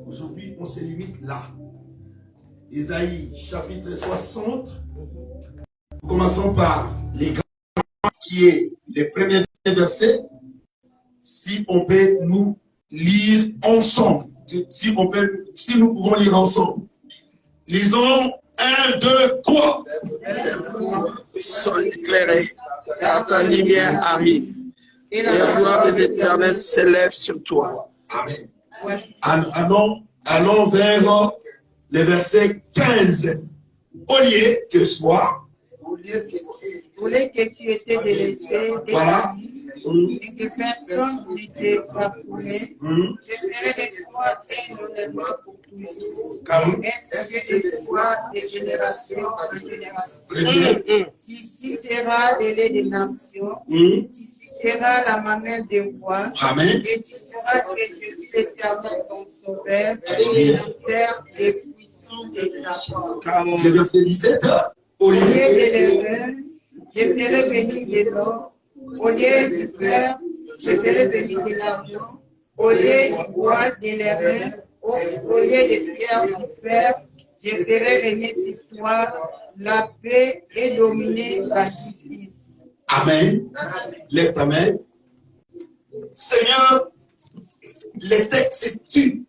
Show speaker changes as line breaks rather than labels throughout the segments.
Aujourd'hui, on se limite là. Isaïe chapitre 60. Nous commençons par les grands, qui est le premier verset. Si on peut nous lire ensemble, si nous pouvons lire ensemble. Lisons 1, 2, 3.
Sois éclairé, car ta lumière arrive, et la gloire de l'Éternel s'élève sur toi.
Amen. Allons vers le verset 15. Au lieu que
tu étais délaissé,
voilà.
Et que personne ne t'ait parcouru, je ferai de toi un honnêtement pour toujours, ainsi de toi de génération en génération. Tu seras le lait des nations, tu seras la mamelle des rois, et tu sauras que je suis l'Éternel ton sauveur, et l'auteur des puissances de ta part.
Le verset 17.
Au lieu de l'erreur, je ferai venir de l'or. Au lieu du fer, je ferai venir de l'argent. Au lieu du bois, de l'erreur. Au lieu de pierre, du fer, je ferai venir sur toi la paix et dominer la justice.
Amen. Lève ta main. Seigneur, les textes tuent,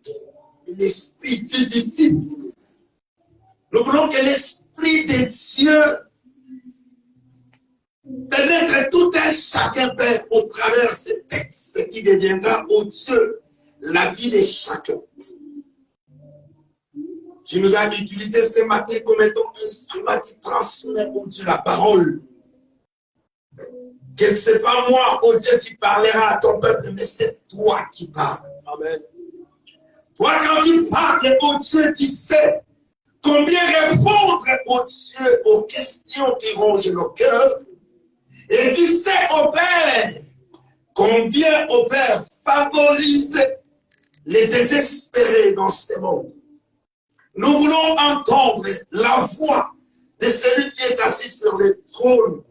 l'esprit vivifie. Nous voulons que l'esprit de Dieu pénètre tout un chacun, Père, au travers de ces textes, qui deviendra, au Dieu, la vie de chacun. Tu nous as utilisé ce matin comme étant instrument qui transmet, au Dieu, la parole. Que ce n'est pas moi, au Dieu, qui parlera à ton peuple, mais c'est toi qui parles.
Amen.
Toi, quand tu parles, au Dieu, qui sait combien répondre, au Dieu, aux questions qui rongent nos cœurs. Et qui sait, au Père, combien, au Père, favorise les désespérés dans ce monde. Nous voulons entendre la voix de celui qui est assis sur le trône,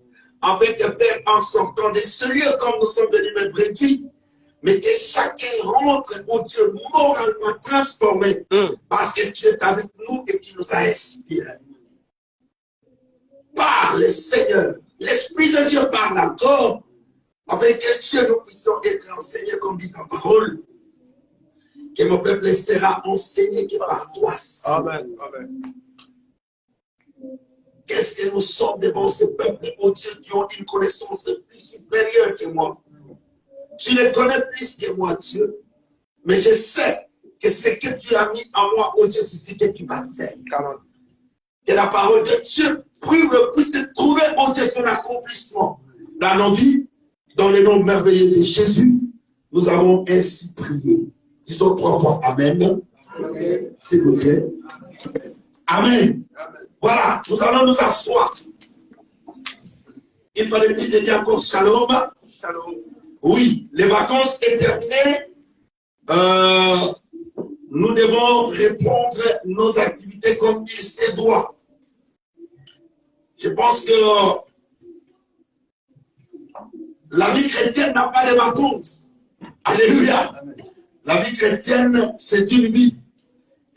avec le Père en sortant de ce lieu comme nous sommes venus me réduire, mais que chacun rentre, au Dieu, moralement transformé, parce que tu es avec nous et tu nous as inspirés. Parle, Seigneur. L'Esprit de Dieu parle encore, avec que Dieu nous puissions être enseignés comme dit ta parole. Que mon peuple sera enseigné que par toi.
Amen. Amen.
Qu'est-ce que nous sommes devant ce peuple, oh Dieu, qui ont une connaissance plus supérieure que moi. Tu les connais plus que moi, Dieu. Mais je sais que ce que tu as mis en moi, oh Dieu, c'est ce que tu vas faire.
Amen.
Que la parole de Dieu puisse trouver, oh Dieu, son accomplissement dans nos vies, dans le nom merveilleux de Jésus. Nous avons ainsi prié. Disons 3 fois Amen.
Amen.
S'il vous plaît. Amen.
Amen.
Voilà, nous allons nous asseoir. Il fallait plus, j'ai dit encore shalom.
Shalom.
Oui, les vacances sont terminées. Nous devons répondre nos activités comme il se doit. Je pense que la vie chrétienne n'a pas de vacances. Alléluia.
Amen.
La vie chrétienne, c'est une vie.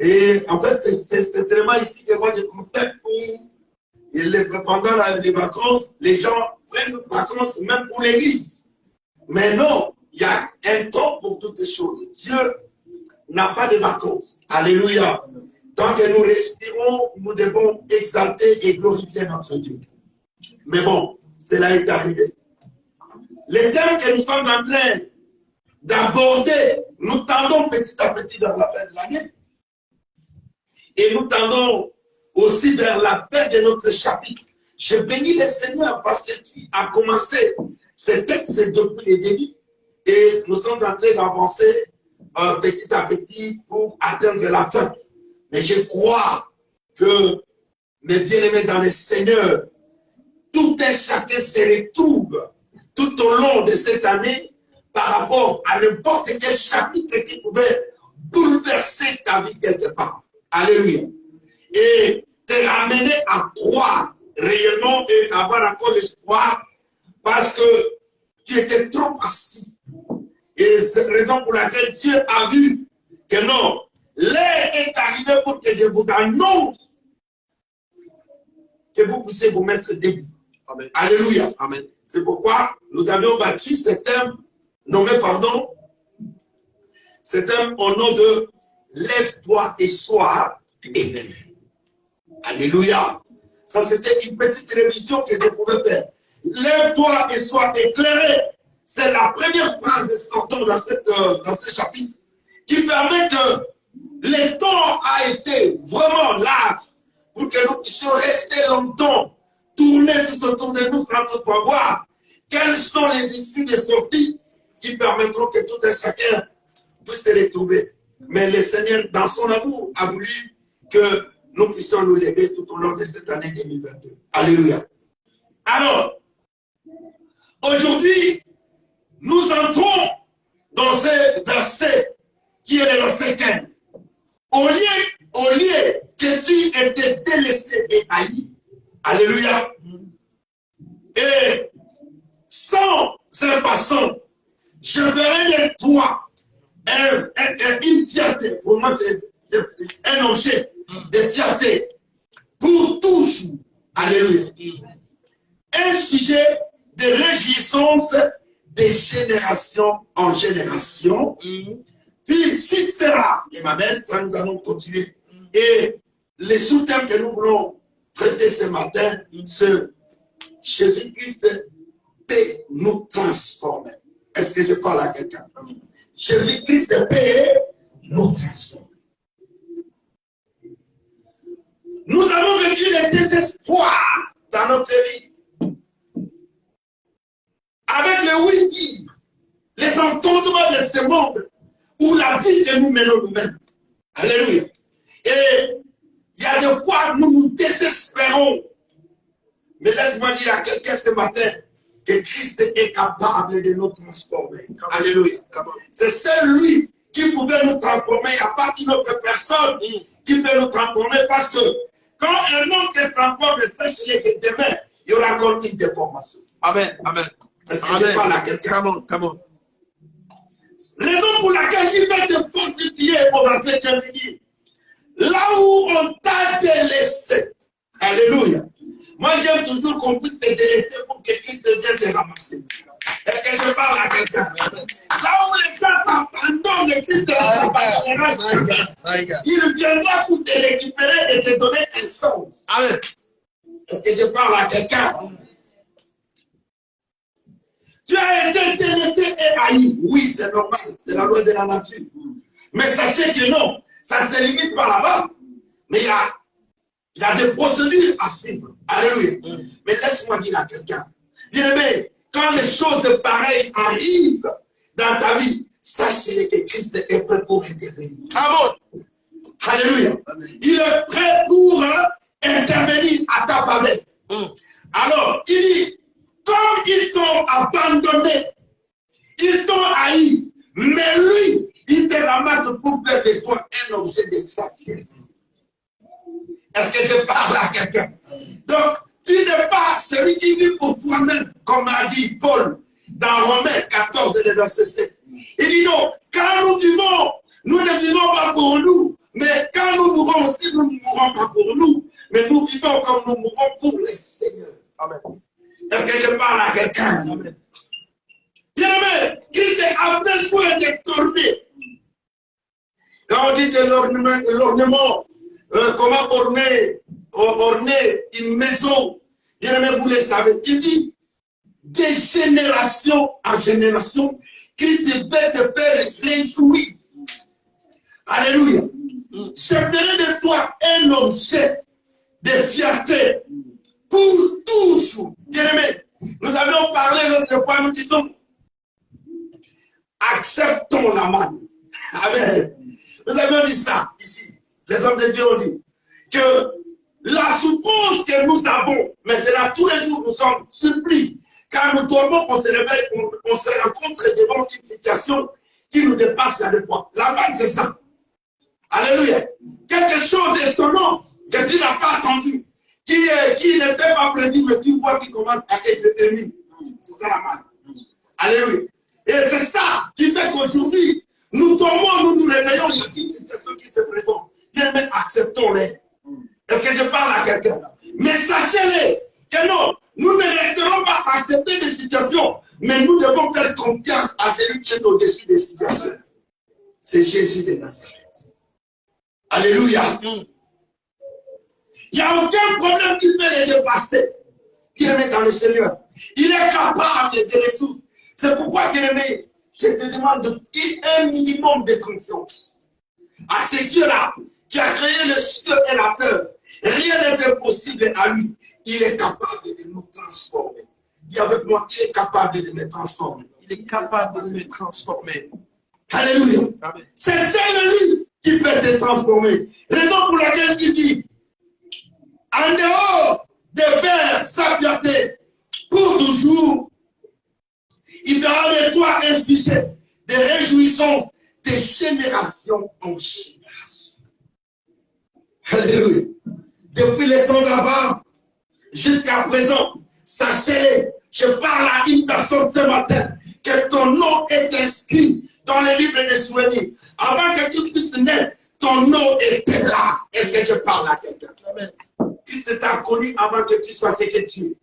Et en fait, c'est seulement ici que moi je constate que pendant les vacances, les gens prennent vacances même pour l'église. Mais non, il y a un temps pour toutes les choses. Dieu n'a pas de vacances. Alléluia. Tant que nous respirons, nous devons exalter et glorifier notre Dieu. Mais bon, cela est arrivé. Les thèmes que nous sommes en train d'aborder, nous tendons petit à petit vers la fin de l'année. Et nous tendons aussi vers la fin de notre chapitre. Je bénis le Seigneur parce que tu as commencé ce texte depuis le début. Et nous sommes en train d'avancer petit à petit pour atteindre la fin. Mais je crois que, mes bien-aimés dans le Seigneur, tout un chacun se retrouve tout au long de cette année par rapport à n'importe quel chapitre qui pouvait bouleverser ta vie quelque part. Alléluia. Et te ramener à croire réellement et avoir encore l'espoir parce que tu étais trop assis. Et c'est la raison pour laquelle Dieu a vu que non, là que je vous annonce que vous puissiez vous mettre debout.
Amen.
Alléluia.
Amen.
C'est pourquoi nous avions battu cet thème, nommé, pardon, cet thème au nom de lève-toi et sois éclairé. Alléluia. Ça, c'était une petite révision que je pouvais faire. Lève-toi et sois éclairé. C'est la première phrase dans ce chapitre qui permet que le temps a été vraiment large pour que nous puissions rester longtemps, tourner tout autour de nous, sans toutefois voir quelles sont les issues de sortie qui permettront que tout un chacun puisse se retrouver. Mais le Seigneur, dans son amour, a voulu que nous puissions nous lever tout au long de cette année 2022. Alléluia. Alors, aujourd'hui, nous entrons dans ce verset qui est le verset 15. Au lieu que tu étais délaissé et haï, alléluia, et sans un passant, je verrai de toi une fierté. Pour moi, c'est un objet de fierté pour tous. Alléluia. Un sujet de réjouissance de génération en génération. Puis, si sera, et m'amène, ça nous allons continuer. Et les sous-thèmes que nous voulons traiter ce matin, c'est Jésus-Christ peut nous transformer. Est-ce que je parle à quelqu'un? Jésus-Christ peut nous transformer. Nous avons vécu le désespoir dans notre vie. Avec le oui-dire, les entendements de ce monde, où la vie que nous menons nous-mêmes. Alléluia. Et il y a de quoi nous nous désespérons. Mais laisse-moi dire à quelqu'un ce matin que Christ est capable de nous transformer. Alléluia. C'est seul lui qui pouvait nous transformer. Il n'y a pas une autre personne qui peut nous transformer parce que quand un homme se transforme, sachez que demain, il y aura encore une déformation. Amen. Amen. Est-ce que je parle à quelqu'un? Come on. Raison pour laquelle il va te fortifier au verset 15 dit, là où on t'a délaissé. Alléluia. Moi, j'aime toujours qu'on puisse te délaisser pour que Christ vienne te ramasser. Est-ce que je parle à quelqu'un? Là où les gens t'abandonnent, le Christ te ramasser. Il viendra pour te récupérer et te donner un sens. Amen. Est-ce que je parle à quelqu'un? Tu as été délaissé et haï. Oui, c'est normal. C'est la loi de la nature. Mais sachez que non, ça ne se limite pas là-bas. Mais il y a des procédures à suivre. Alléluia. Mais laisse-moi dire à quelqu'un. Bien-aimé, quand les choses pareilles arrivent dans ta vie, sachez que Christ est prêt pour intervenir. Amen. Alléluia. Il est prêt pour intervenir à ta faveur. Alors, il dit, comme ils t'ont abandonné, ils t'ont haï, mais lui, il te ramasse pour faire de toi un objet de sacrifice. Est-ce que je parle à quelqu'un? Donc, tu n'es pas celui qui vit pour toi-même, comme a dit Paul dans Romains 14, verset 7. Il dit non, quand nous vivons, nous ne vivons pas pour nous, mais quand nous mourons aussi, nous ne mourons pas pour nous, mais nous vivons comme nous mourons pour le Seigneur. Amen. Est-ce que je parle à quelqu'un? Bien-aimé, Christ a besoin de tourner. Quand on dit de l'ornement, comment orner une maison, bien-aimé, vous le savez, il dit, de génération en génération, Christ veut te faire réjouir. Alléluia. Je ferai de toi un objet de fierté pour toujours. Bien-aimé, nous avions parlé l'autre fois, nous disons, acceptons la manne. Amen. Nous avions dit ça ici. Les hommes de Dieu ont dit que la souffrance que nous avons, maintenant tous les jours nous sommes surpris. Quand nous tombons, on se réveille, on se rencontre devant une situation qui nous dépasse à deux fois. La manne, c'est ça. Alléluia. Quelque chose d'étonnant que tu n'as pas attendu, qui n'était pas prévu, mais tu vois qui commence à être ému. C'est ça la manne. Alléluia. Et c'est ça qui fait qu'aujourd'hui, nous tombons, nous nous réveillons, il y a une situation qui se présente. Bien, mais acceptons transformer. Est-ce que je parle à quelqu'un? Mais sachez-le que non, nous ne resterons pas à accepter des situations, mais nous devons faire confiance à celui qui est au-dessus des situations. C'est Jésus de Nazareth. Alléluia. Il n'y a aucun problème qui peut les dépasser. Bien-aimé dans le Seigneur, il est capable de résoudre. C'est pourquoi, bien-aimé, je te demande un minimum de confiance à ce Dieu-là qui a créé le ciel et la terre. Rien n'est impossible à lui. Il est capable de nous transformer. Dis avec moi, il est capable de me transformer.
Il est capable de me transformer.
Alléluia. C'est lui qui peut te transformer. Raison pour laquelle il dit, en dehors de faire sa fierté pour toujours, il fera de toi un sujet de réjouissance de génération en génération. Alléluia. Depuis les temps d'avant jusqu'à présent, sachez-le, je parle à une personne ce matin, que ton nom est inscrit dans le livre des souvenirs. Avant que tu puisses naître, ton nom était là. Est-ce que je parle à quelqu'un? Christ t'a connu avant que tu sois ce que tu es.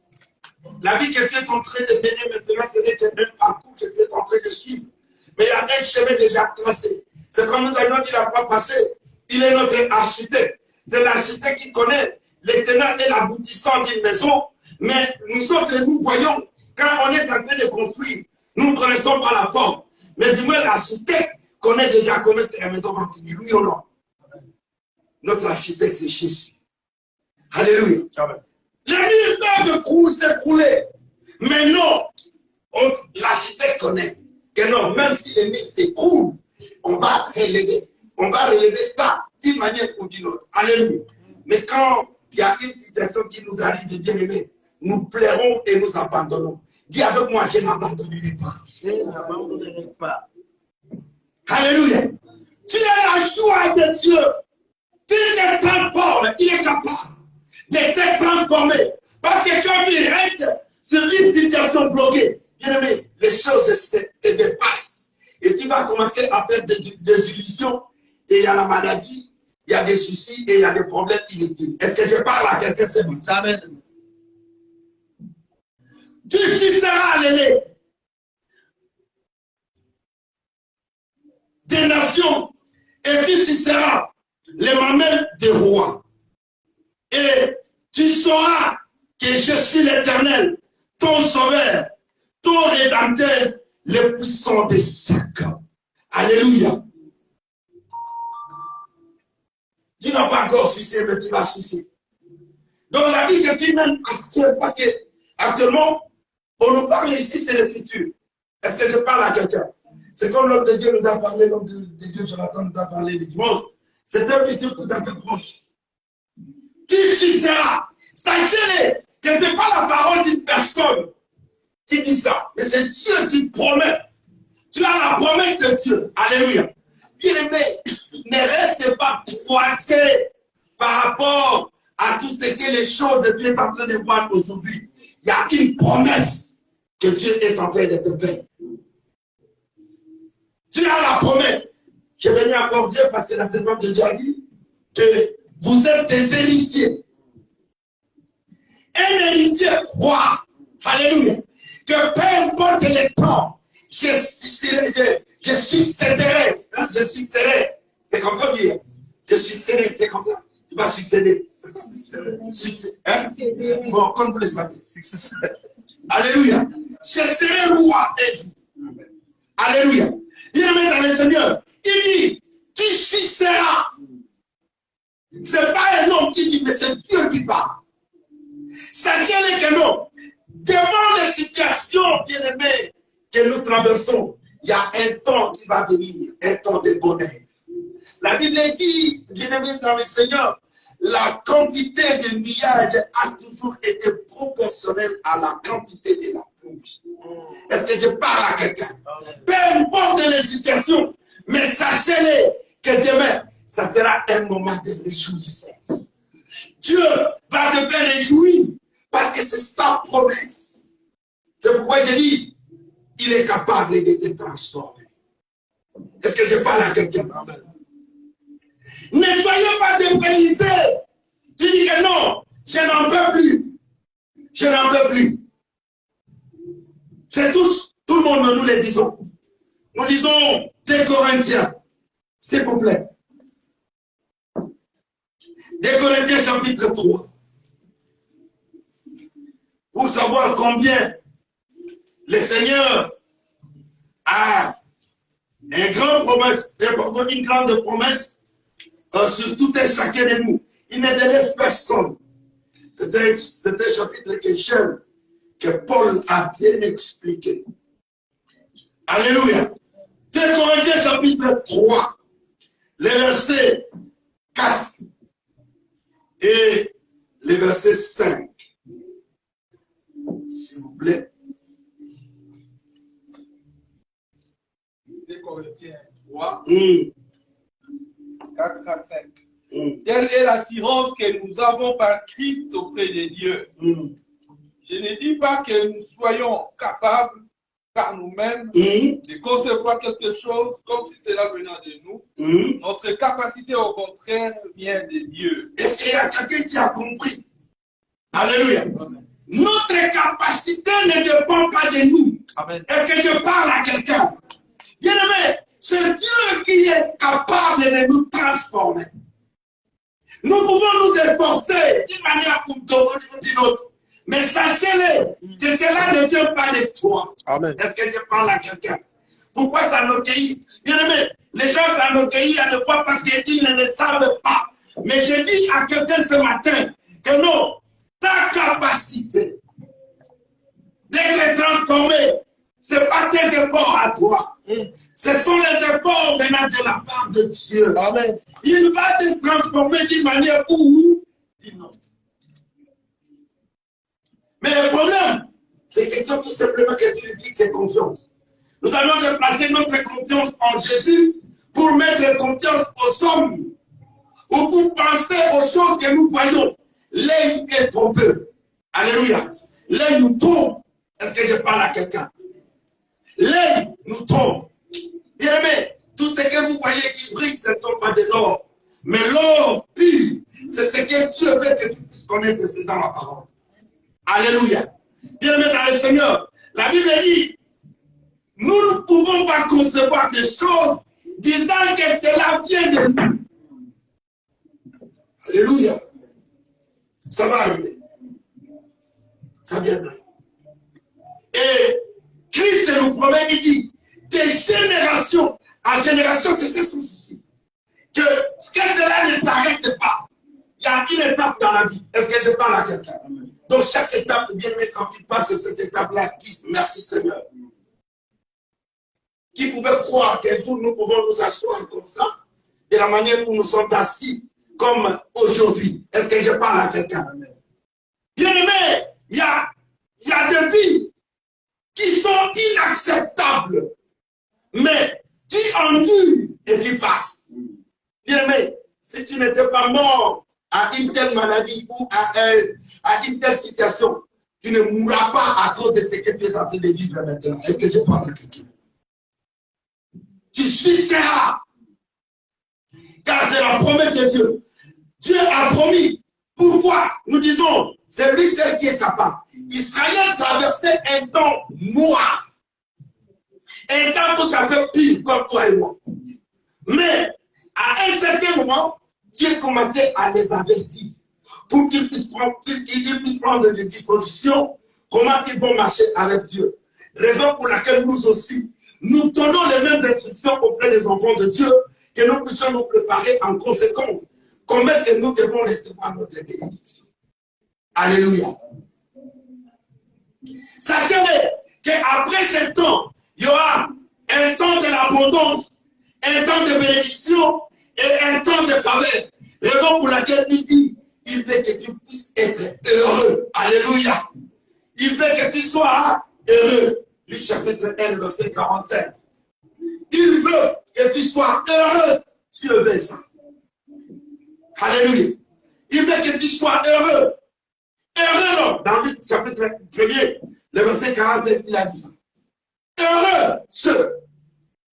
La vie que tu es en train de mener maintenant, ce n'est qu'un parcours que tu es en train de suivre. Mais il y a un chemin déjà tracé. C'est comme nous avions dit la fois passée. Il est notre architecte. C'est l'architecte qui connaît les tenants et l'aboutissant d'une maison. Mais nous autres, nous voyons, quand on est en train de construire, nous ne connaissons pas la forme. Mais du moins, l'architecte connaît déjà comment est-ce que la maison va finir. Oui ou non? Notre architecte, c'est Jésus. Alléluia. Amen. Les murs peuvent s'écrouler. Mais non, l'architecte connaît que non, même si les murs s'écroulent, on va relever. On va relever ça d'une manière ou d'une autre. Alléluia. Mais quand il y a une situation qui nous arrive de bien aimer, nous plairons et nous abandonnons. Dis avec moi, je n'abandonnerai pas.
Je n'abandonnerai pas.
Alléluia. Tu es la joie de Dieu. Tu te transformes. Il est capable de te transformer. Parce que quand il reste sur une situation bloquée, bien aimé, les choses se dépassent. Et tu vas commencer à perdre des illusions. Et il y a la maladie, il y a des soucis et il y a des problèmes inutiles. Est-ce que je parle à quelqu'un ce matin?
Amen.
Tu seras l'aîné des nations et tu seras les mamelles des rois. Et tu sauras que je suis l'Éternel, ton sauveur, ton rédempteur, le puissant de Jacob. Alléluia. Tu n'as pas encore succès, mais tu vas succès. Donc la vie que tu mènes actuellement, parce que actuellement, on nous parle ici, c'est le futur. Est-ce que je parle à quelqu'un? C'est comme l'homme de Dieu nous a parlé, l'homme de Dieu, Jonathan nous a parlé le dimanche. C'est un futur tout à fait proche. Tu seras. Sachez-le que ce n'est pas la parole d'une personne qui dit ça, mais c'est Dieu qui promet. Tu as la promesse de Dieu. Alléluia. Bien-aimé, ne reste pas coincé par rapport à tout ce que les choses que tu es en train de voir aujourd'hui. Il y a une promesse que Dieu est en train de te faire. Tu as la promesse. Je vais venir encore dire parce que la servante de Dieu a dit que vous êtes des héritiers. Un héritier roi. Alléluia. Que peu importe le temps, je succéderai. Hein, je succéderai. C'est comme ça dire. Je succéderai. C'est comme ça. Tu vas succéder. Hein? Bon, comme vous le savez. Alléluia. Je serai roi et vous. Alléluia. Bien-aimé dans le Seigneur, il dit, tu succéderas. Ce n'est pas un homme qui dit, mais c'est Dieu qui parle. Sachez-le que non. Devant les situations, bien-aimées, que nous traversons, il y a un temps qui va venir, un temps de bonheur. La Bible dit, bien-aimé dans le Seigneur, la quantité de nuages a toujours été proportionnelle à la quantité de la pluie. Est-ce que je parle à quelqu'un? Peu importe les situations, mais sachez-le que demain, ça sera un moment de réjouissance. Dieu va te faire réjouir parce que c'est sa promesse. C'est pourquoi je dis, il est capable de te transformer. Est-ce que je parle à quelqu'un? Ne soyez pas dépaysé. Tu dis que non, je n'en peux plus. Je n'en peux plus. C'est tous, tout le monde, nous les disons. Nous disons 2 Corinthiens, s'il vous plaît. 2 Corinthiens chapitre 3. Pour savoir combien le Seigneur a une grande promesse, sur tout et chacun de nous. Il ne délaisse personne. C'est un chapitre que j'aime, que Paul a bien expliqué. Alléluia. 2 Corinthiens chapitre 3, les versets 4 et les versets 5. S'il vous plaît.
2 Corinthiens 3, 4 à 5. Telle est l'assurance que nous avons par Christ auprès de Dieu. Je ne dis pas que nous soyons capables par nous-mêmes de concevoir quelque chose comme si cela venait de nous. Notre capacité, au contraire, vient de Dieu.
Est-ce qu'il y a quelqu'un qui a compris? Alléluia. Amen. Notre capacité ne dépend pas de nous.
Amen.
Est-ce que je parle à quelqu'un? Bien aimé, c'est Dieu qui est capable de nous transformer. Nous pouvons nous efforcer d'une manière ou d'une autre. Mais sachez-le, que cela ne vient pas de toi.
Amen.
Est-ce que je parle à quelqu'un? Pourquoi s'enorgueillir? Bien aimé, les gens s'enorgueillissent à ne pas parce qu'ils ne le savent pas. Mais je dis à quelqu'un ce matin que non, ta capacité d'être transformé, ce n'est pas tes efforts à toi. Ce sont les efforts venant de la part de Dieu.
Amen.
Il va te transformer d'une manière ou d'une autre. Mais le problème, c'est que tout simplement que tu lui fixes confiance. Nous allons déplacer notre confiance en Jésus pour mettre confiance aux hommes ou pour penser aux choses que nous voyons. L'œil est trompeux. Alléluia. L'œil nous trompe. Est-ce que je parle à quelqu'un? L'œil nous trompe. Bien aimé, tout ce que vous voyez qui brille, ce ne sont pas de l'or. Mais l'or pur, c'est ce que Dieu veut que tu puisses connaître, c'est dans la parole. Alléluia. Bien aimé dans le Seigneur, la Bible dit, nous ne pouvons pas concevoir des choses disant que cela vient de nous. Alléluia. Ça va arriver. Ça viendra. Et Christ nous promet, il dit, de génération en génération, c'est son souci. Que cela ne s'arrête pas. Il y a une étape dans la vie. Est-ce que je parle à quelqu'un? Donc chaque étape, bien aimé, quand tu passes cette étape-là, dis merci Seigneur. Qui pouvait croire qu'un jour nous pouvons nous asseoir comme ça, de la manière où nous sommes assis, comme aujourd'hui? Est-ce que je parle à quelqu'un? Bien aimé, il y a des vies qui sont inacceptables, mais tu endures et tu passes. Bien aimé, si tu n'étais pas mort à une telle maladie ou à une telle situation, tu ne mourras pas à cause de ce que tu es en train de vivre maintenant. Est-ce que je parle à quelqu'un? Tu suicideras. Car c'est la promesse de Dieu. Dieu a promis. Pourquoi? Nous disons, c'est lui seul qui est capable. Israël traversait un temps noir. Un temps tout à fait pire comme toi et moi. Mais à un certain moment, Dieu commençait à les avertir pour qu'ils puissent prendre des dispositions, comment ils vont marcher avec Dieu. Raison pour laquelle nous aussi, nous donnons les mêmes instructions auprès des enfants de Dieu, que nous puissions nous préparer en conséquence. Comment est-ce que nous devons recevoir notre bénédiction? Alléluia. Sachez qu'après ce temps, il y aura un temps de l'abondance, un temps de bénédiction et un temps de faveur. Raison pour laquelle il dit, il veut que tu puisses être heureux. Alléluia. Il veut que tu sois heureux. Luc chapitre 1, verset 45. Il veut que tu sois heureux. Dieu veut ça. Alléluia. Il veut que tu sois heureux. Heureux, non. Dans Luc chapitre 1, le verset 45, il a dit ça. Heureux, ceux.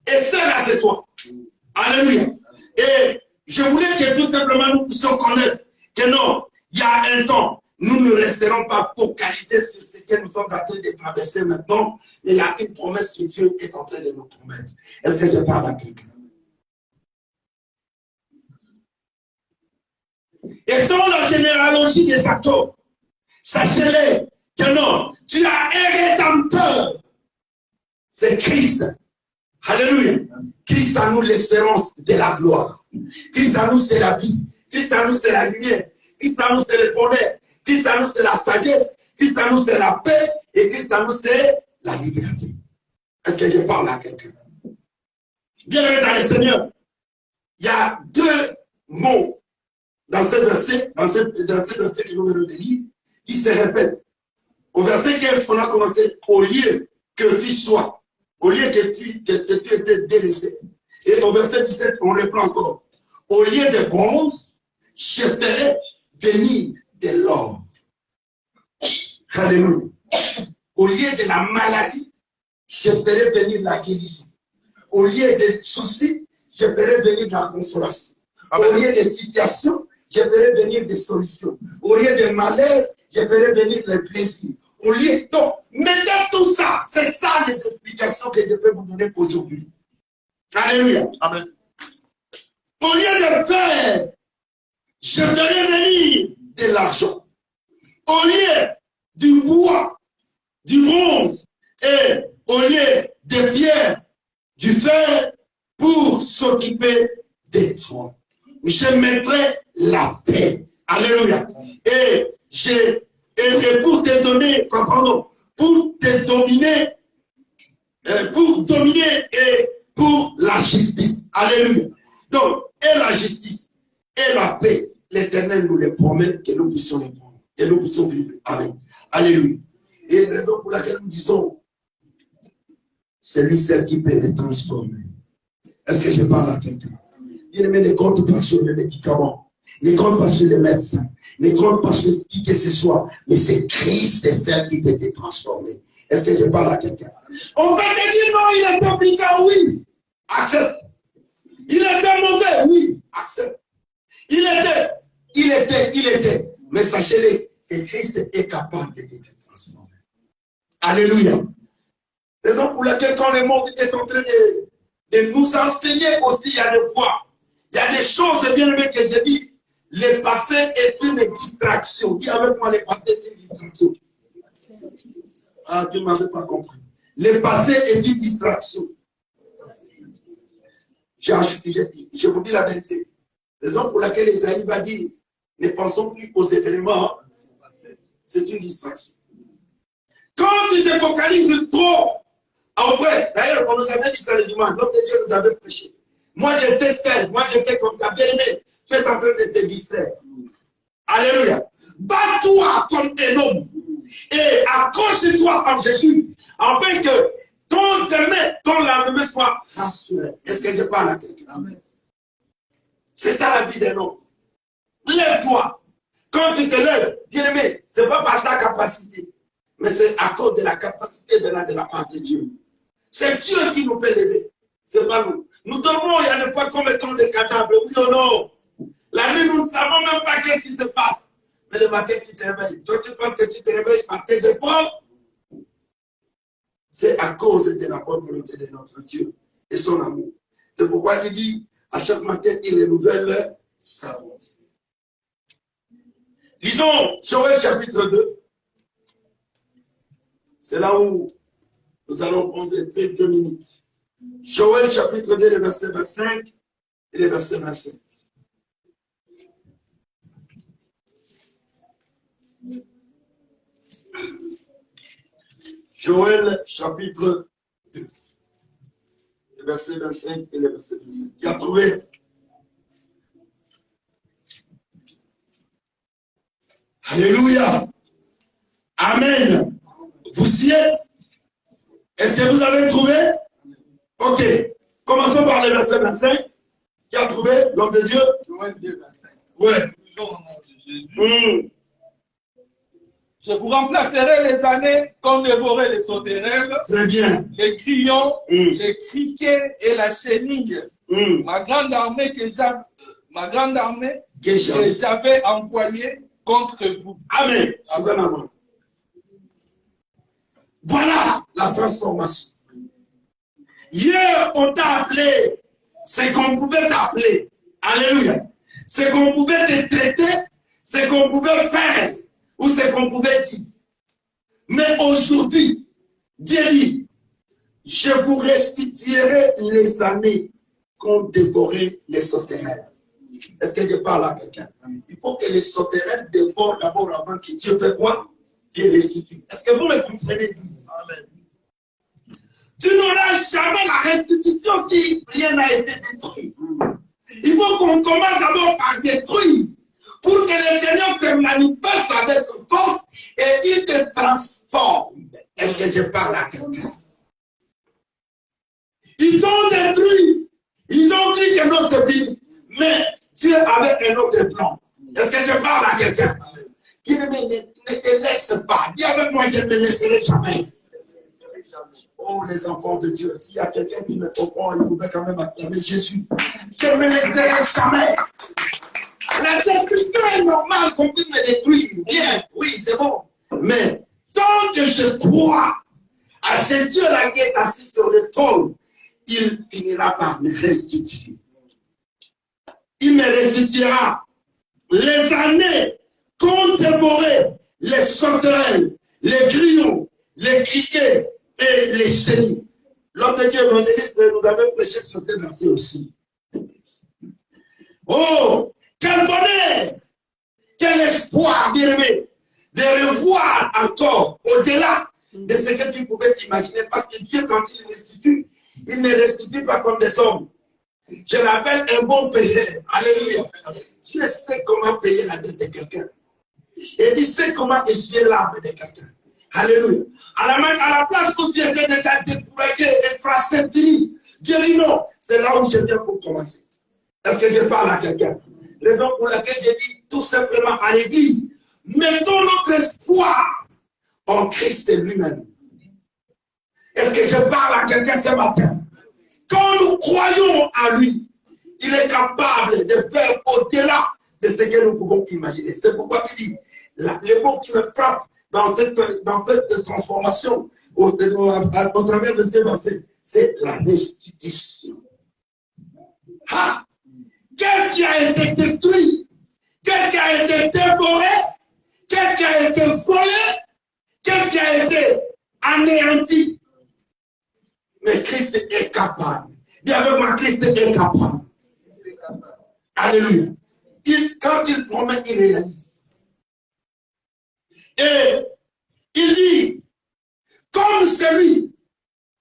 Et ceux-là, c'est toi. Alléluia. Et Je voulais que tout simplement nous puissions connaître que non, il y a un temps, nous ne resterons pas focalisés sur ce que nous sommes en train de traverser maintenant, mais il y a une promesse que Dieu est en train de nous promettre. Est-ce que je parle à quelqu'un? Et dans la généalogie de Jacob, sachez-le que non, tu as un rédempteur. C'est Christ. Alléluia. Christ à nous l'espérance de la gloire. Christ à nous c'est la vie. Christ à nous c'est la lumière. Christ à nous c'est le bonheur. Christ à nous c'est la sagesse. Christ à nous c'est la paix. Et Christ à nous c'est la liberté. Est-ce que je parle à quelqu'un? Bien-aimé dans le Seigneur, il y a deux mots dans ce verset, que nous venons de lire, qui se répètent. Au verset 15, on a commencé au lieu que tu sois, au lieu que tu étais délaissé. Et au verset 17, on reprend encore. Au lieu de bronze, je ferai venir de l'or. Alléluia. Au lieu de la maladie, je ferai venir la guérison. Au lieu de soucis, je ferai venir la consolation. Au lieu de situations, je ferai venir des solutions. Au lieu de malheur, je ferai venir les plaisirs. Au lieu donc, maintenant tout ça, c'est ça les explications que je peux vous donner aujourd'hui. Alléluia. Amen. Au lieu de faire, je ferai venir de l'argent. Au lieu du bois, du bronze et au lieu des pierres, du fer pour s'occuper de toi. Je mettrai la paix. Alléluia. Et pour te donner, pardon, pour te dominer, et pour la justice. Alléluia. Donc, et la justice, et la paix, l'Éternel nous les promet que nous puissions les prendre, que nous puissions vivre avec. Alléluia. Et la raison pour laquelle nous disons, c'est lui seul qui peut les transformer. Est-ce que je parle à quelqu'un? Bien-aimé, ne compte pas sur les médicaments, ne compte pas sur les médecins, ne compte pas sur qui que ce soit, mais c'est Christ, c'est celle qui peut te transformer. Est-ce que je parle à quelqu'un? On va te dire non, il est impliquant, oui, accepte. Il était mauvais, oui, accepte. Il était. Mais sachez-le que Christ est capable de te transformer. Alléluia. Raison pour laquelle quand le monde est en train de nous enseigner aussi, il y a des voies. Il y a des choses, bien aimées, que je dis. Le passé est une distraction. Dis avec moi, le passé est une distraction. Ah, tu ne m'avais pas compris. Le passé est une distraction. Je vous dis la vérité. Raison pour laquelle Esaïe va dire, ne pensons plus aux événements. C'est une distraction. Quand tu te focalises trop, en vrai, d'ailleurs, on nous avait dit ça le dimanche, l'homme de Dieu nous avait prêché. Moi, j'étais tel, moi, j'étais comme ça. Bien aimé, tu es en train de te distraire. Alléluia. Bats-toi comme un homme et accroche-toi en Jésus, afin que ton demain, ton lendemain soit rassuré. Est-ce que je parle à quelqu'un? C'est ça la vie d'un homme. Lève-toi. Quand tu te lèves, bien aimé, ce n'est pas par ta capacité, mais c'est à cause de la capacité de la part de Dieu. C'est Dieu qui nous fait lever. Ce n'est pas nous. Nous dormons, il y a des fois comme étant des cadavres. Oui ou non? La nuit, nous ne savons même pas qu'est-ce qui se passe. Mais le matin, tu te réveilles. Toi, tu penses que tu te réveilles par tes épaules. C'est à cause de la bonne volonté de notre Dieu et son amour. C'est pourquoi il dit, à chaque matin, il renouvelle sa volonté. Lisons Joël chapitre 2. C'est là où nous allons prendre 2 minutes. Joël chapitre 2, le verset 25 et le verset 27. Joël chapitre 2, le verset 25 et le verset 27. Qui a trouvé? Alléluia. Amen. Vous y êtes? Est-ce que vous avez trouvé? Ok. Commençons par le verset 25. Qui a trouvé? L'homme de Dieu?
Joël 2, 25.
Ouais.
Toujours au nom de Jésus. Je vous remplacerai les années comme dévorer les sauterelles.
Très bien.
Les grillons, les criquets et la chenille. Ma grande armée ma grande armée
que
j'avais envoyée contre vous.
Amen. Voilà la transformation. Hier, on t'a appelé ce qu'on pouvait t'appeler. Alléluia. Ce qu'on pouvait te traiter, ce qu'on pouvait faire ou ce qu'on pouvait dire. Mais aujourd'hui, Dieu dit, je vous restituerai les années qu'ont dévoré les sauterelles. Est-ce que je parle à quelqu'un? Il faut que les sauterelles dévorent d'abord avant que Dieu fait quoi? Dieu restitue. Est-ce que vous me comprenez? Amen. Tu n'auras jamais la restitution si rien n'a été détruit. Il faut qu'on commence d'abord par détruire pour que le Seigneur te manifeste avec force et il te transforme. Est-ce que je parle à quelqu'un? Ils ont détruit. Ils ont dit que non, c'est fini. Mais Dieu avait un autre plan. Est-ce que je parle à quelqu'un? Qui ne te laisse pas. Dis avec moi, je ne te laisserai jamais. Oh, les enfants de Dieu, s'il y a quelqu'un qui me comprend, il pouvait quand même acclamer Jésus. Je ne me laisserai jamais. La destruction est normale qu'on puisse me détruire. Bien, oui, c'est bon. Mais tant que je crois à ce Dieu-là qui est assis sur le trône, il finira par me restituer. Il me restituera les années qu'ont dévoré les sauterelles, les grillons, les criquets et les chenilles. L'homme de Dieu, l'évangéliste, nous avait prêché sur ce verset aussi. Oh, quel bonheur, quel espoir, bien-aimé, de revoir encore au-delà de ce que tu pouvais t'imaginer. Parce que Dieu, quand il restitue, il ne restitue pas comme des hommes. Je l'appelle un bon payeur. Alléluia. Tu ne sais comment payer la dette de quelqu'un. Et tu sais comment essuyer l'âme de quelqu'un. Alléluia. À la place où Dieu vient de t'être découragé et frappé, fini. Dieu dit non, c'est là où je viens pour commencer. Est-ce que je parle à quelqu'un? Raison pour laquelle je dis tout simplement à l'église, mettons notre espoir en Christ lui-même. Est-ce que je parle à quelqu'un ce matin? Quand nous croyons à lui, il est capable de faire au-delà de ce que nous pouvons imaginer. C'est pourquoi il dit, le mot qui me frappe dans cette transformation au travers de ces versets, c'est la restitution. Ah! Qu'est-ce qui a été détruit? Qu'est-ce qui a été dévoré? Qu'est-ce qui a été volé? Qu'est-ce qui a été anéanti? Mais Christ est capable. Dis avec moi, Christ est capable. Alléluia. Quand il promet, il réalise. Et il dit, comme celui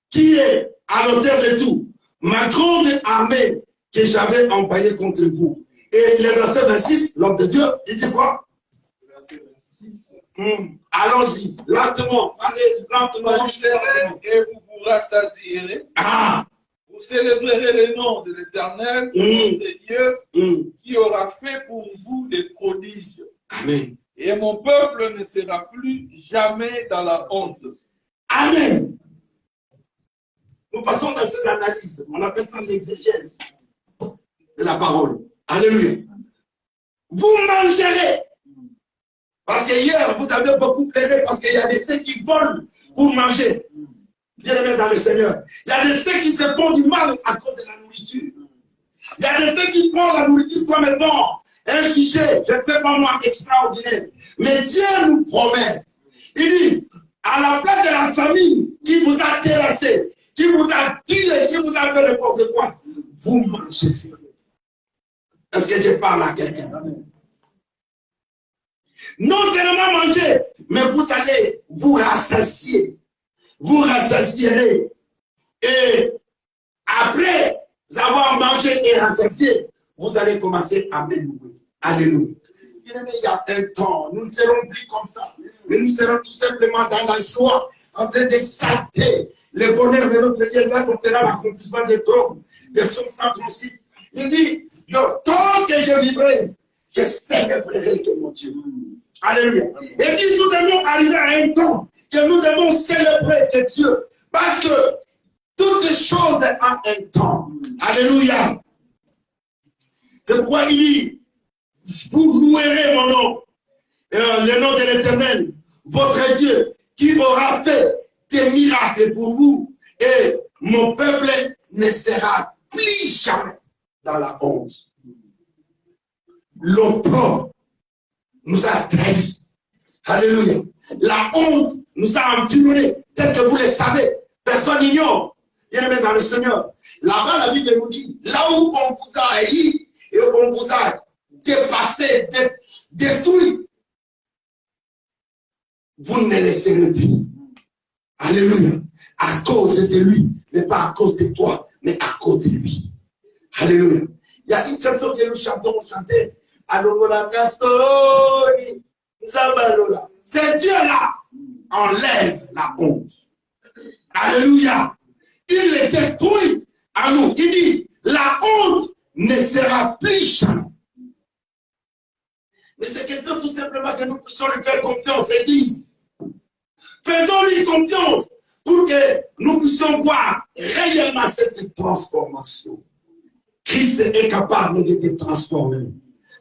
qui est à l'auteur de tout, ma grande armée que j'avais envoyée contre vous. Et le verset 26, l'homme de Dieu, il dit quoi? Verset 26. Allons-y, lentement. Allez, lentement.
Et vous vous rassasierez.
Ah.
Vous célébrerez le nom de l'Éternel, de Dieu, qui aura fait pour vous des prodiges.
Amen.
Et mon peuple ne sera plus jamais dans la honte.
Amen. Nous passons dans cette analyse. On appelle ça l'exégèse de la parole. Alléluia. Vous mangerez. Parce que hier, vous avez beaucoup pleuré parce qu'il y a des ceux qui volent pour manger. Bien-aimés dans le Seigneur. Il y a des ceux qui se font du mal à cause de la nourriture. Il y a des ceux qui prennent la nourriture comme étant un sujet, je ne sais pas moi, extraordinaire. Mais Dieu nous promet. Il dit, à la place de la famine qui vous a terrassé, qui vous a tué, qui vous a fait n'importe quoi, vous mangez. Est-ce que je parle à quelqu'un? Non seulement manger, mais vous allez vous rassasier. Vous rassasierez. Et après avoir mangé et rassasié, vous allez commencer à me louer. Alléluia. Il y a un temps, nous ne serons plus comme ça. Mais nous serons tout simplement dans la joie, en train d'exalter le bonheur de notre Dieu. Là, ce sera l'accomplissement des trônes. Verset 136. Il dit, le temps que je vivrai, je célébrerai que mon Dieu. Alléluia. Et puis nous devons arriver à un temps que nous devons célébrer que Dieu. Parce que toutes les choses ont un temps. Alléluia. C'est pourquoi il dit, vous louerez mon nom, le nom de l'Éternel, votre Dieu, qui aura fait des miracles pour vous, et mon peuple ne sera plus jamais dans la honte. L'opprobre nous a trahis. Alléluia. La honte nous a endurés, tel que vous le savez. Personne n'ignore. Bien-aimé dans le Seigneur. Là-bas, la Bible nous dit, là où on vous a haï et on vous a dépassé, détruit, vous ne le serez plus. Alléluia. À cause de lui, mais pas à cause de toi, mais à cause de lui. Alléluia. Il y a une chanson que nous chantons, on chantait. Alola Castori, Zabalola. C'est Dieu-là enlève la honte. Alléluia. Il les détruit à nous. Il dit, la honte ne sera plus jamais. Mais c'est question tout simplement que nous puissions lui faire confiance, Église. Faisons-lui confiance pour que nous puissions voir réellement cette transformation. Christ est capable de te transformer.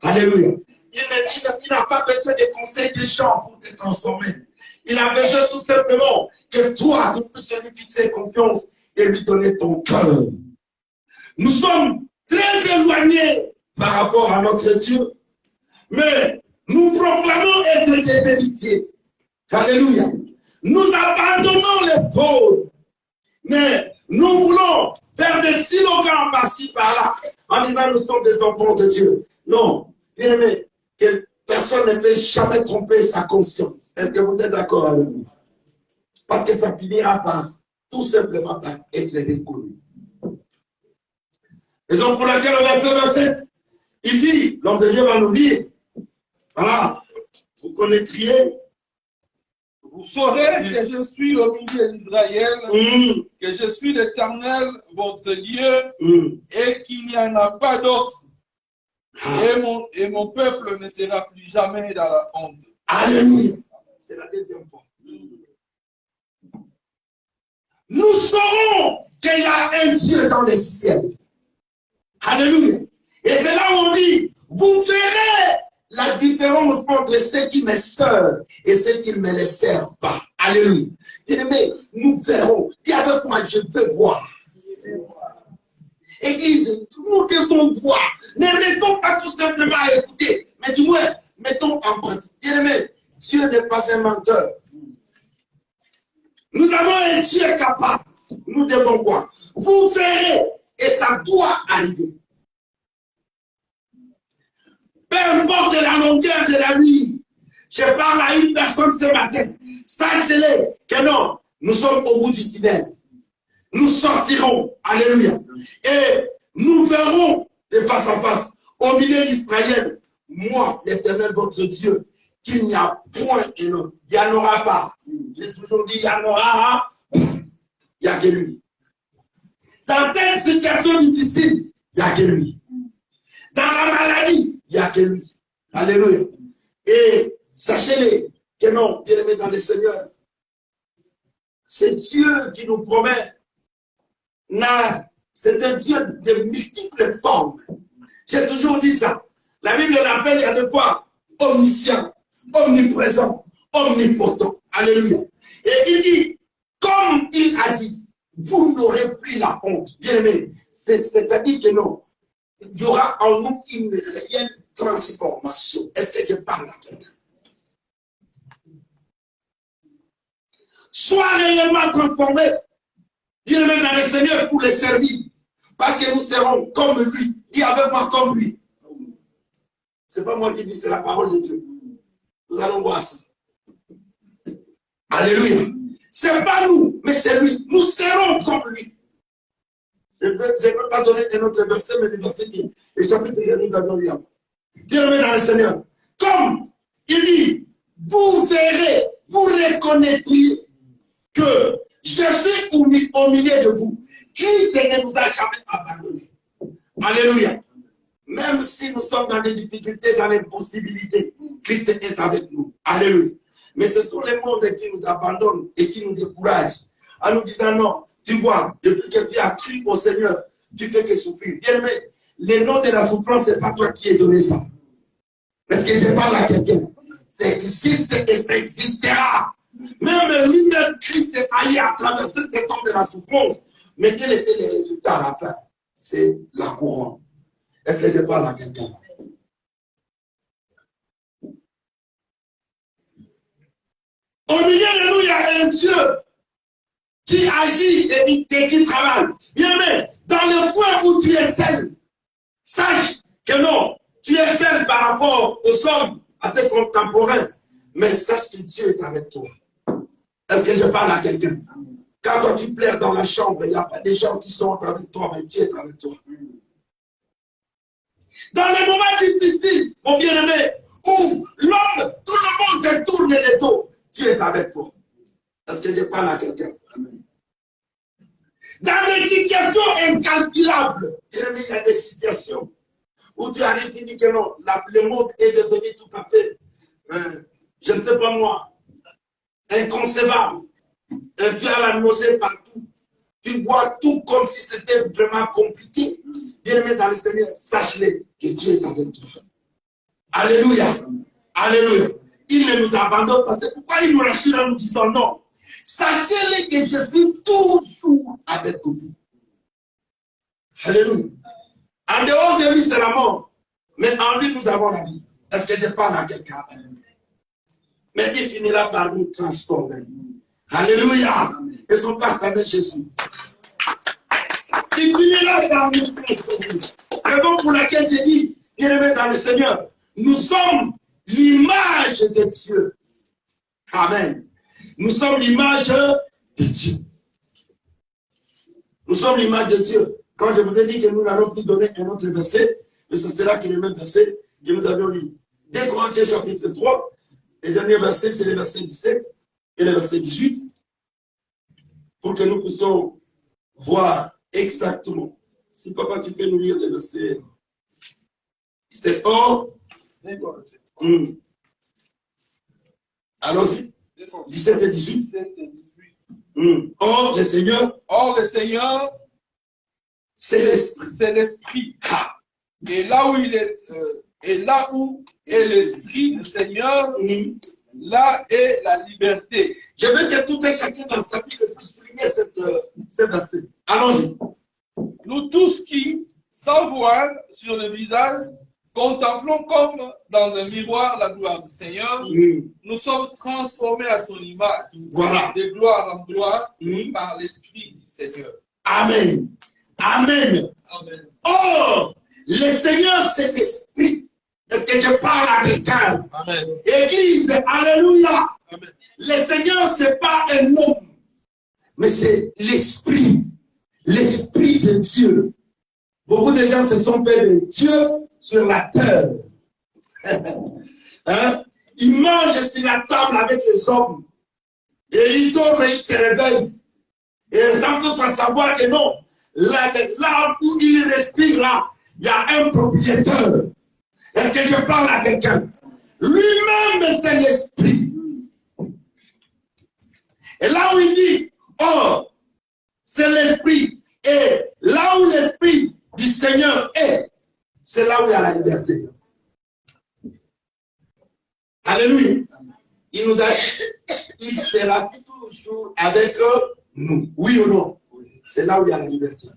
Alléluia. Il n'a pas besoin de conseils des gens pour te transformer. Il a besoin tout simplement que toi, tu puisses lui fixer confiance et lui donner ton cœur. Nous sommes très éloignés par rapport à notre Dieu, mais nous proclamons être des héritiers. Alléluia. Nous abandonnons les pauvres, mais nous voulons faire des slogans par-ci, par-là, en disant nous sommes des enfants de Dieu. Non, bien aimé, que personne ne peut jamais tromper sa conscience. Est-ce que vous êtes d'accord avec nous? Parce que ça finira par, tout simplement, par être reconnu. Et donc, pour laquelle au verset 27, il dit, l'homme de Dieu va nous dire, voilà, vous connaîtriez.
Vous saurez que je suis au milieu d'Israël, que je suis l'Éternel, votre Dieu, et qu'il n'y en a pas d'autre. Et mon peuple ne sera plus jamais dans la honte.
Alléluia. C'est la deuxième fois. Nous saurons qu'il y a un Dieu dans les ciels. Alléluia. Et c'est là où on dit, vous verrez la différence entre ceux qui me servent et ceux qui ne me les servent pas. Alléluia. Bien-aimé, nous verrons. Dis avec moi, je veux voir. Église, nous devons voir. Ne restons pas tout simplement à écouter, mais du moins, mettons en pratique. Bien-aimé, Dieu n'est pas un menteur. Nous avons un Dieu capable. Nous devons voir. Vous verrez, et ça doit arriver. Peu importe la longueur de la nuit, je parle à une personne ce matin. Sachez-le que non, nous sommes au bout du tunnel. Nous sortirons, alléluia. Et nous verrons de face à face, au milieu d'Israël, moi, l'Éternel, votre Dieu, qu'il n'y a point un autre. Il n'y en aura pas. J'ai toujours dit, il y en aura, il n'y a que lui. Dans telle situation difficile, il n'y a que lui. Dans la maladie, il n'y a que lui. Alléluia. Et sachez-le que non, bien-aimés dans le Seigneur, c'est Dieu qui nous promet. C'est un Dieu de multiples formes. J'ai toujours dit ça. La Bible l'appelle, il y a des fois, omniscient, omniprésent, omnipotent. Alléluia. Et il dit, comme il a dit, vous n'aurez plus la honte. Bien-aimés, c'est-à-dire que non, il y aura en nous une réelle transformation. Est-ce que je parle à quelqu'un? Sois réellement transformé. Bien-aimé dans le Seigneur pour les servir. Parce que nous serons comme lui. Dis avec moi comme lui. Ce n'est pas moi qui dis, c'est la parole de Dieu. Nous allons voir ça. Alléluia. Ce n'est pas nous, mais c'est lui. Nous serons comme lui. Je ne peux pas donner un autre verset, mais le verset qui est le chapitre que nous avons lu avant. Bien-aimé dans le Seigneur. Comme il dit, vous verrez, vous reconnaîtrez que je suis au milieu de vous. Christ ne nous a jamais abandonnés. Alléluia. Même si nous sommes dans des difficultés, dans les possibilités, Christ est avec nous. Alléluia. Mais ce sont les mondes qui nous abandonnent et qui nous découragent en nous disant non, tu vois, depuis que tu as cru au Seigneur, tu fais que souffrir. Bien aimé, le nom de la souffrance, ce n'est pas toi qui as donné ça. Parce que je parle à quelqu'un. Ça existe et ça existera. Même lui-même, Christ est allé à traverser cet homme de la souffrance. Mais quel était le résultat à la fin? C'est la couronne. Est-ce que je parle à quelqu'un? Au milieu de nous, il y a un Dieu qui agit et qui travaille. Bien, mais dans le point où tu es seul, sache que non, tu es seul par rapport aux hommes, à tes contemporains. Mais sache que Dieu est avec toi. Est-ce que je parle à quelqu'un? Quand toi tu pleures dans la chambre, il n'y a pas des gens qui sont avec toi, mais Dieu est avec toi. Dans les moments difficiles, mon bien-aimé, où l'homme, tout le monde te tourne le dos, Dieu est avec toi. Est-ce que je parle à quelqu'un? Dans des situations incalculables, il y a des situations où tu arrêtes et dis que non, le monde est devenu tout à fait, je ne sais pas moi, inconcevable. Et tu as la nausée partout. Tu vois tout comme si c'était vraiment compliqué. Bien-aimé dans le Seigneur, sache-le que Dieu est avec toi. Alléluia. Alléluia. Il ne nous abandonne pas. C'est pourquoi il nous rassure en nous disant non. Sachez-le que je suis toujours avec vous. Alléluia. En dehors de lui, c'est la mort. Mais en lui, nous avons la vie. Est-ce que je parle à quelqu'un? Mais il finira par nous transformer. Alléluia. Est-ce qu'on parle avec Jésus? Il finira par nous transformer. Raison pour laquelle j'ai dit, bien-aimé dans le Seigneur, nous sommes l'image de Dieu. Amen. Nous sommes l'image de Dieu. Nous sommes l'image de Dieu. Quand je vous ai dit que nous n'allons plus donner un autre verset, mais ce sera que le même verset que nous avions lu. 2 Corinthiens chapitre 3, le dernier verset, c'est le verset 17 et le verset 18, pour que nous puissions voir exactement. Si papa, tu peux nous lire le verset 17. Or, allons-y. 17 et 18. Or, le Seigneur.
Or, le Seigneur,
c'est l'Esprit.
C'est l'Esprit. Et là où il est, là où est l'Esprit du Seigneur, là est la liberté.
Je veux que tout et chacun dans sa vie puisse souligner ce verset. Allons-y.
Nous tous qui, sans voile sur le visage, contemplons comme dans un miroir la gloire du Seigneur, nous sommes transformés à son image,
voilà,
de gloire en gloire, par l'Esprit du Seigneur.
Amen. Amen.
Amen.
Oh, le Seigneur, c'est l'Esprit. Est-ce que je parle à quelqu'un?
Amen.
Église, alléluia.
Amen.
Le Seigneur, ce n'est pas un homme, mais c'est l'Esprit. L'Esprit de Dieu. Beaucoup de gens se sont fait de Dieu sur la terre. Hein? Ils mangent sur la table avec les hommes. Et ils dorment et ils se réveillent. Et sans toutefois savoir que non, là où ils respirent, là, il y a un propriétaire. Est-ce que je parle à quelqu'un? Lui-même, c'est l'Esprit. Et là où il dit, oh, c'est l'Esprit. Et là où l'Esprit du Seigneur est, c'est là où il y a la liberté. Alléluia. Il nous a dit, il sera toujours avec nous. Oui ou non? C'est là où il y a la liberté.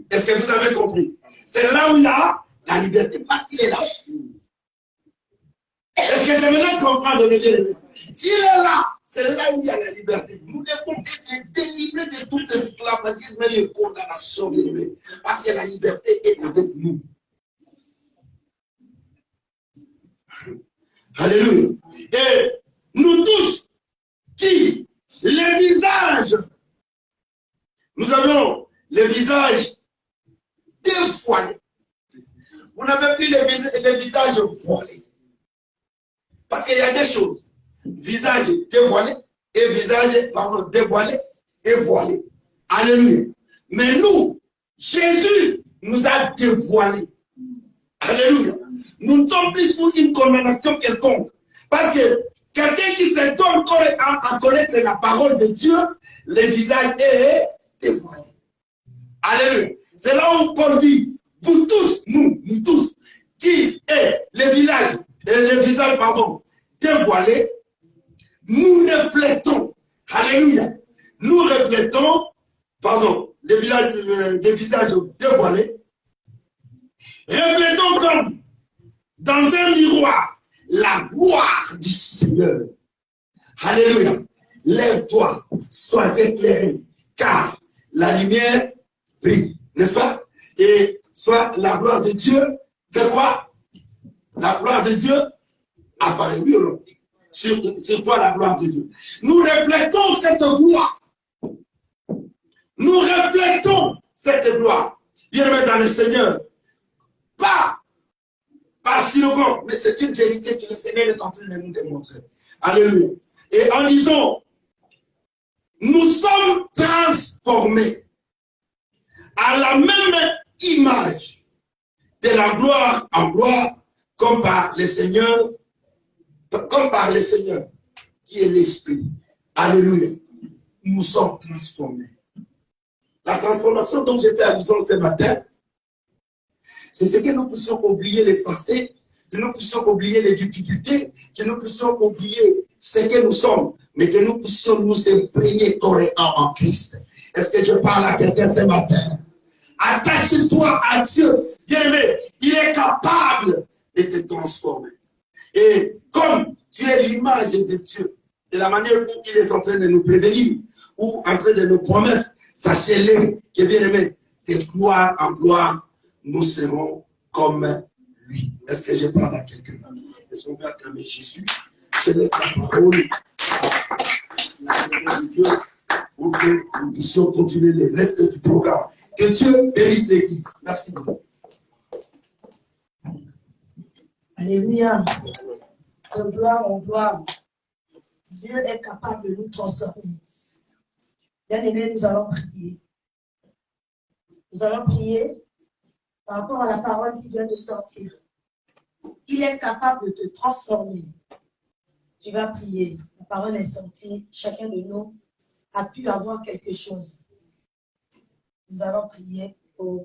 Est-ce que vous avez compris? C'est là où il y a la liberté, parce qu'il est là. Est-ce que j'aimerais comprendre le bien-aimé? S'il est là, c'est là où il y a la liberté. Nous devons être délivrés de tout esclavagisme et de condamnation, bien-aimé. Parce que la liberté est avec nous. Alléluia. Et nous tous, qui, les visages, nous avons les visages dévoilés. Vous n'avez plus les visages voilés. Parce qu'il y a des choses. Visage dévoilé et visage, pardon, dévoilé et voilé. Alléluia. Mais nous, Jésus nous a dévoilés. Alléluia. Nous ne sommes plus sous une condamnation quelconque. Parce que quelqu'un qui se donne à connaître la parole de Dieu, le visage est dévoilé. Alléluia. C'est là où Paul dit, vous tous, nous tous, qui est le visage, dévoilé, nous reflétons, alléluia, nous reflétons, des visages dévoilés, reflétons comme dans un miroir la gloire du Seigneur. Alléluia. Lève-toi, sois éclairé, car la lumière brille, n'est-ce pas? Et soit la gloire de Dieu fait quoi? La gloire de Dieu apparaît, oui ou non? Sur toi la gloire de Dieu. Nous reflétons cette gloire. Nous reflétons cette gloire. Bien-aimés dans le Seigneur. Pas par slogan, mais c'est une vérité que le Seigneur est en train de nous démontrer. Alléluia. Et en disant, nous sommes transformés à la même image de la gloire en gloire, comme par le Seigneur, qui est l'Esprit. Alléluia. Nous sommes transformés. La transformation dont j'ai fait allusion ce matin, c'est ce que nous puissions oublier le passé, que nous puissions oublier les difficultés, que nous puissions oublier ce que nous sommes, mais que nous puissions nous imprégner corps et âme en Christ. Est-ce que je parle à quelqu'un ce matin? Attache-toi à Dieu. Bien-aimé, il est capable de te transformer. Et comme tu es l'image de Dieu, de la manière où il est en train de nous prévenir, ou en train de nous promettre, sachez-le que, bien-aimé, de gloire en gloire, nous serons comme lui. Est-ce que je parle à quelqu'un? Est-ce qu'on peut acclamer Jésus? Je laisse la parole à la Dieu pour que nous puissions continuer le reste du programme. Que Dieu bénisse l'Église. Merci beaucoup.
Alléluia. De gloire en gloire, Dieu est capable de nous transformer. Bien-aimés, nous allons prier. Nous allons prier par rapport à la parole qui vient de sortir. Il est capable de te transformer. Tu vas prier. La parole est sortie. Chacun de nous a pu avoir quelque chose. Nous allons prier pour